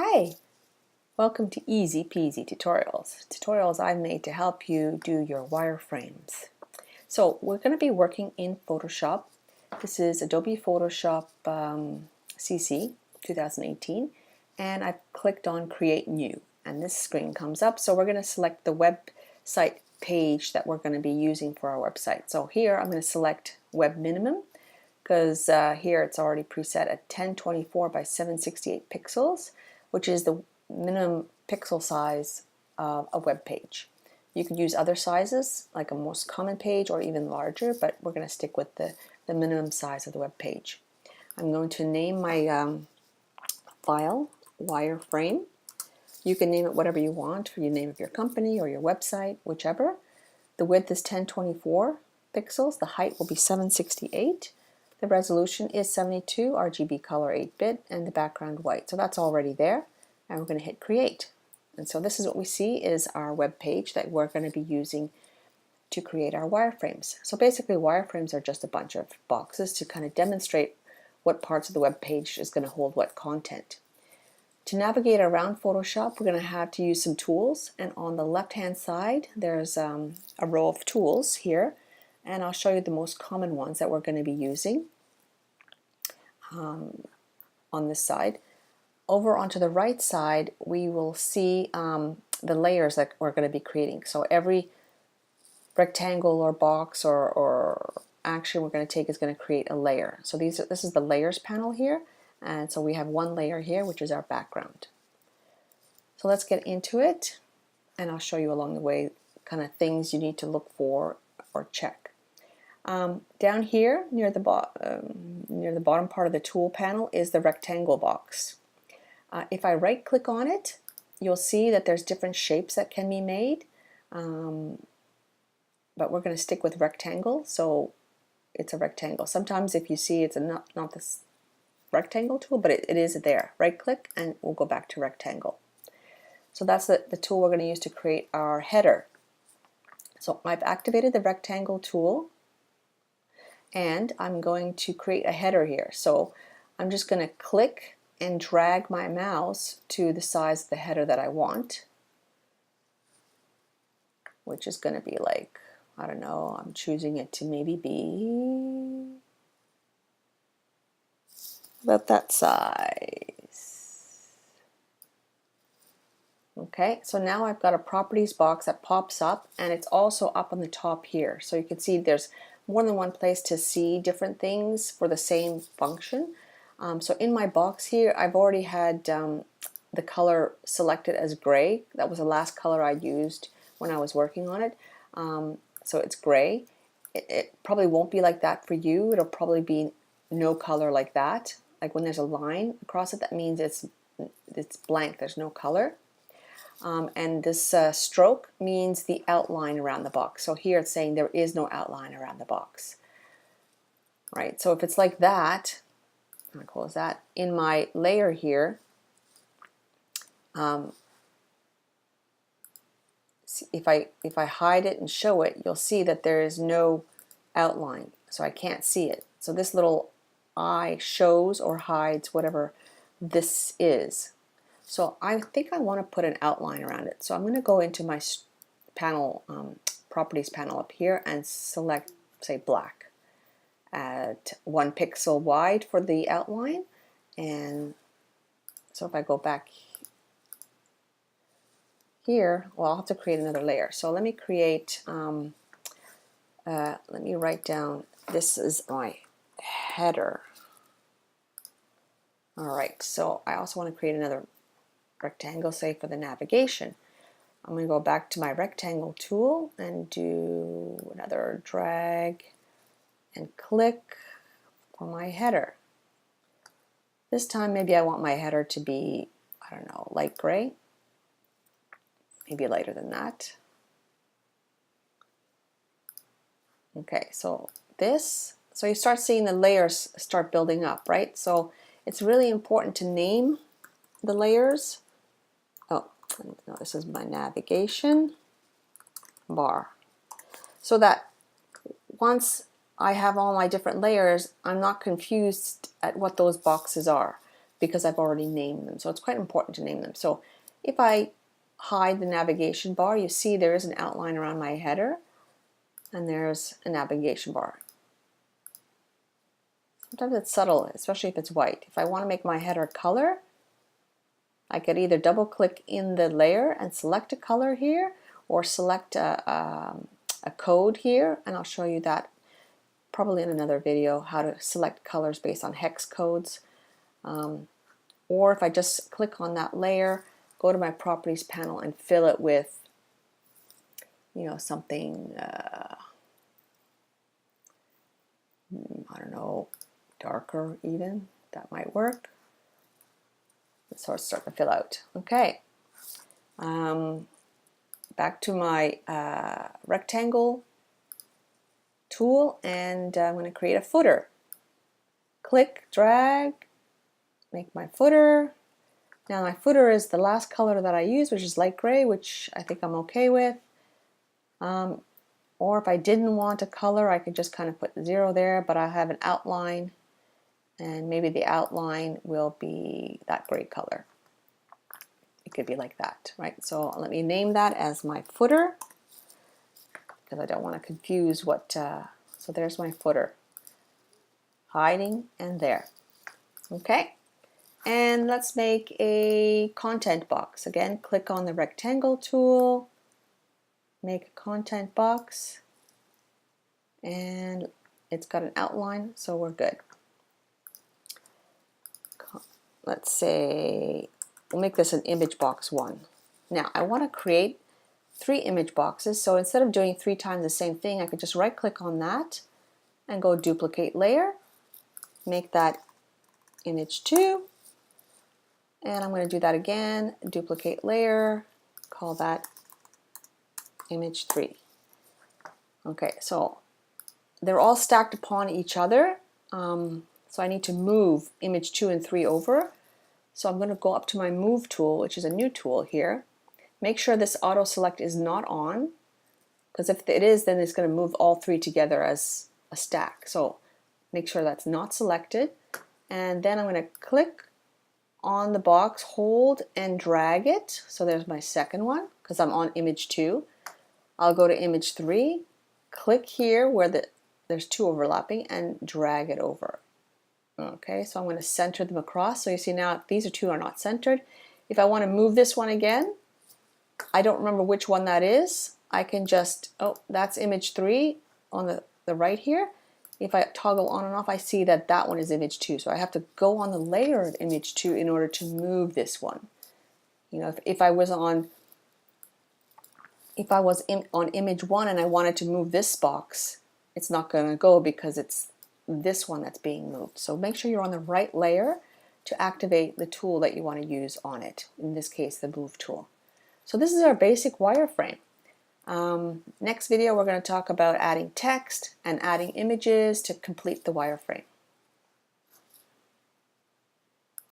Hi, welcome to Easy Peasy Tutorials I've made to help you do your wireframes. So we're going to be working in Photoshop. This is Adobe Photoshop CC 2018, and I've clicked on Create New, and this screen comes up. So we're going to select the website page that we're going to be using for our website. So here I'm going to select Web Minimum, because here it's already preset at 1024 by 768 pixels, which is the minimum pixel size of a web page. You could use other sizes, like a most common page, or even larger, but we're going to stick with the minimum size of the web page. I'm going to name my file Wireframe. You can name it whatever you want for your name of your company or your website, whichever. The width is 1024 pixels. The height will be 768. The resolution is 72, RGB color 8-bit, and the background white. So that's already there, and we're going to hit create. And so this is what we see is our web page that we're going to be using to create our wireframes. So basically wireframes are just a bunch of boxes to kind of demonstrate what parts of the web page is going to hold what content. To navigate around Photoshop, we're going to have to use some tools, and on the left hand side there's a row of tools here, and I'll show you the most common ones that we're going to be using on this side. Over onto the right side we will see the layers that we're going to be creating. So every rectangle or box or action we're going to take is going to create a layer. So this is the layers panel here, and so we have one layer here, which is our background. So let's get into it, and I'll show you along the way kind of things you need to look for or check. Down here near the bottom part of the tool panel is the rectangle box. If I right click on it, you'll see that there's different shapes that can be made, but we're going to stick with rectangle, so it's a rectangle. Sometimes if you see it's not this rectangle tool, but it is there. Right click and we'll go back to rectangle. So that's the tool we're going to use to create our header. So I've activated the rectangle tool, and I'm going to create a header here. So I'm just going to click and drag my mouse to the size of the header that I want, which is going to be like, I don't know, I'm choosing it to maybe be about that size. Okay, so now I've got a properties box that pops up, and it's also up on the top here. So you can see there's more than one place to see different things for the same function. So in my box here, I've already had the color selected as gray. That was the last color I used when I was working on it. So it's gray. It probably won't be like that for you. It'll probably be no color like that. Like when there's a line across it, that means it's blank. There's no color. And this stroke means the outline around the box. So here it's saying there is no outline around the box. Right. So if it's like that, I'm going to close that. In my layer here, if I hide it and show it, you'll see that there is no outline, so I can't see it. So this little eye shows or hides whatever this is. So I think I want to put an outline around it. So I'm going to go into my panel, properties panel up here, and select, say, black at 1 pixel wide for the outline. And so if I go back here, well, I'll have to create another layer. So let me create, let me write down, this is my header. All right, so I also want to create another rectangle, say for the navigation. I'm going to go back to my rectangle tool and do another drag and click for my header. This time maybe I want my header to be, I don't know, light gray, maybe lighter than that. Okay, so you start seeing the layers start building up, right? So it's really important to name the layers. Oh, no, this is my navigation bar. So that once I have all my different layers, I'm not confused at what those boxes are. because I've already named them. So it's quite important to name them. So if I hide the navigation bar, you see there is an outline around my header, and there's a navigation bar. Sometimes it's subtle, especially if it's white. If I want to make my header color, I could either double click in the layer and select a color here, or select a code here, and I'll show you that probably in another video, how to select colors based on hex codes. Or if I just click on that layer, go to my properties panel and fill it with, you know, something, I don't know, darker even, that might work. So it's starting to fill out. Okay. Back to my rectangle tool, and I'm going to create a footer. Click, drag, make my footer. Now my footer is the last color that I use, which is light gray, which I think I'm okay with. Or if I didn't want a color, I could just kind of put 0 there, but I have an outline, and maybe the outline will be that gray color. It could be like that, right? So let me name that as my footer, because I don't want to confuse what, so there's my footer, hiding, and there. Okay, and let's make a content box. Again, click on the rectangle tool, make a content box, and it's got an outline, so we're good. Let's say, we'll make this an image box 1. Now I want to create 3 image boxes, so instead of doing 3 times the same thing, I could just right click on that and go duplicate layer, make that image 2, and I'm going to do that again, duplicate layer, call that image 3. Okay, so they're all stacked upon each other, so I need to move image 2 and 3 over. So I'm going to go up to my move tool, which is a new tool here. Make sure this auto select is not on, because if it is, then it's going to move all 3 together as a stack. So make sure that's not selected, and then I'm going to click on the box, hold and drag it. So there's my second one, because I'm on image 2. I'll go to image 3, click here where there's 2 overlapping, and drag it over. Okay, so I'm going to center them across. So you see now these 2 are not centered. If I want to move this one again, I don't remember which one that is. I can just, oh, that's image 3 on the right here. If I toggle on and off, I see that that one is image 2. So I have to go on the layer of image 2 in order to move this one. You know, if I was on image 1 and I wanted to move this box, it's not going to go because it's this one that's being moved. So make sure you're on the right layer to activate the tool that you want to use on it, in this case the move tool. So this is our basic wireframe. Next video we're going to talk about adding text and adding images to complete the wireframe.